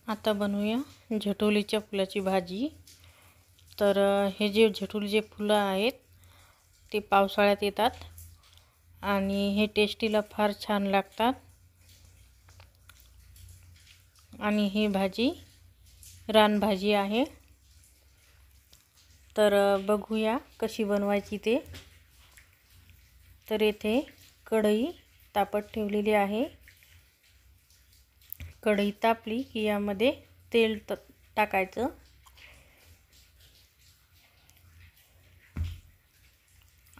आता बनवूया झटोलीच्या फुलाची भाजी। तर हे जे झटोलीचे फुलं आहेत ते पावसाळ्यात येतात आणि हे टेस्टीला फार छान लागतात। आणि ही भाजी रानभाजी आहे। तर बघूया कशी बनवायची ते। तर येथे कढई तापत ठेवलेली आहे। कढई तापली की यामध्ये तेल टाकायचं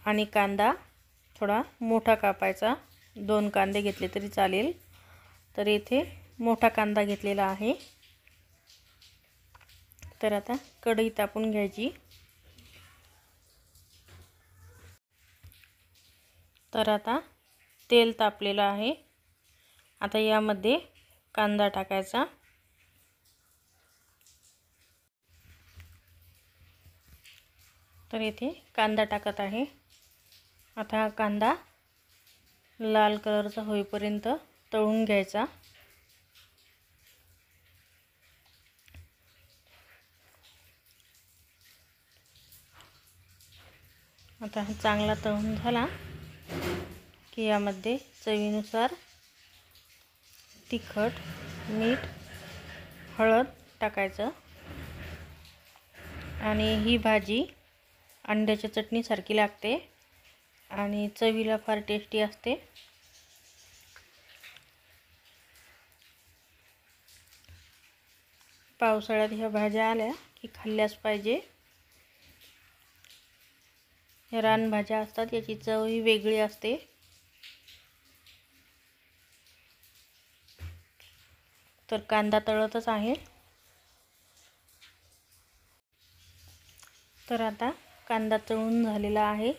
आणि कांदा थोडा मोठा कापायचा। 2 कांदे घेतले तरी चालेल। तर इथे मोठा कांदा घेतलेला आहे। तर आता कढई तापून घ्यायची। तर आता तेल तापलेलं आहे। आता यामध्ये कांदा टाकायचा। तर इथे कांदा टाकत आहे। आता हा कांदा लाल कलरचा होईपर्यंत तळून घ्यायचा। आता हा चांगला तळून झाला की यामध्ये चवीनुसार तिखट, मीठ, हळद टाकायचं। आणि ही भाजी अंड्याच्या चटणीसारखी लागते आणि चवीला फार टेस्टी असते। पावसाळ्यात ह्या भाज्या आल्या की खाल्ल्याच पाहिजे। ह्या रानभाज्या असतात, याची चव ही वेगळी असते। तर कांदा तळतच आहे। तर आता कांदा तळून झालेला आहे।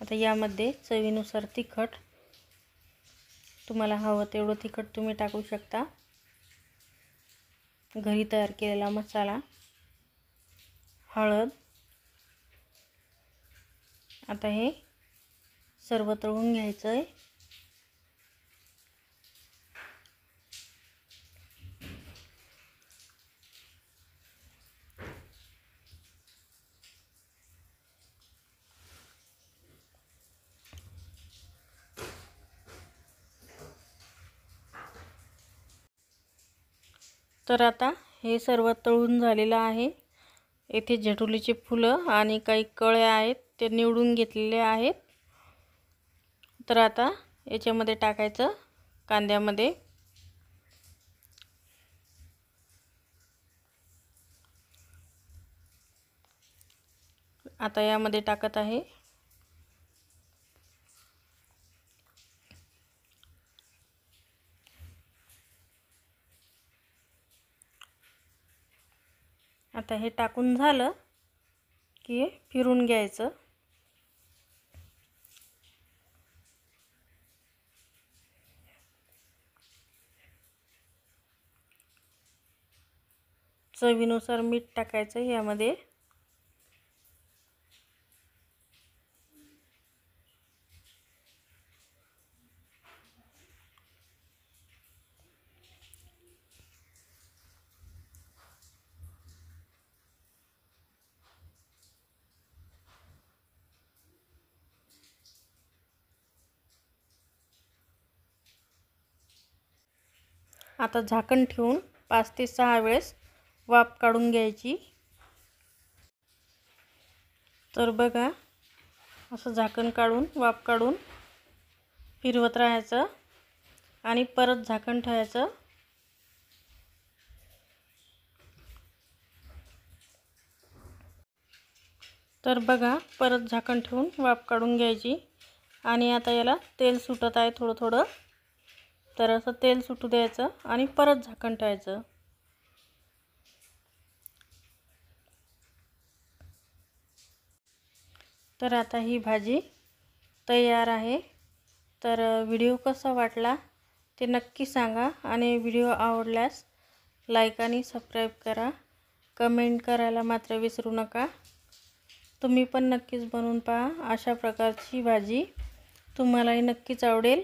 आता यामध्ये चवीनुसार तिखट, तुम्हाला हवं तेवढं तिखट तुम्ही टाकू शकता। घरी तयार केलेला मसाला, हळद। आता हे सर्व तळून घ्यायचं आहे। तर आता हे सर्व तळून झालेलं आहे। येथे झटोलीचे फुलं आणि काही कळ्या आहेत ते निवडून घेतलेले आहेत। तर आता याच्यामध्ये टाकायचं कांद्यामध्ये। आता यामध्ये टाकत आहे आता हे टाकून झालं की फिरून घ्यायचं। चवीनुसार मीठ टाकायचं यामध्ये। आता झाकण ठेवून 5 ते 6 वेळेस वाफ काढून घ्यायची। तर बघा, असं झाकण काढून वाफ काढून फिरवत राहायचं आणि परत झाकण ठेवायचं। तर बघा, परत झाकण ठेवून वाफ काढून घ्यायची आणि आता याला तेल सुटत आहे थोडं थोडं। तर असं तेल सुटू द्यायचं आणि परत झाकण ठेवायचं। तर आता ही भाजी तयार आहे। तर व्हिडिओ कसा वाटला ते नक्की सांगा आणि व्हिडिओ आवडल्यास लाईक आणि सबस्क्राईब करा। कमेंट करायला मात्र विसरू नका। तुम्ही पण नक्कीच बनवून पहा। अशा प्रकारची भाजी तुम्हालाही नक्कीच आवडेल।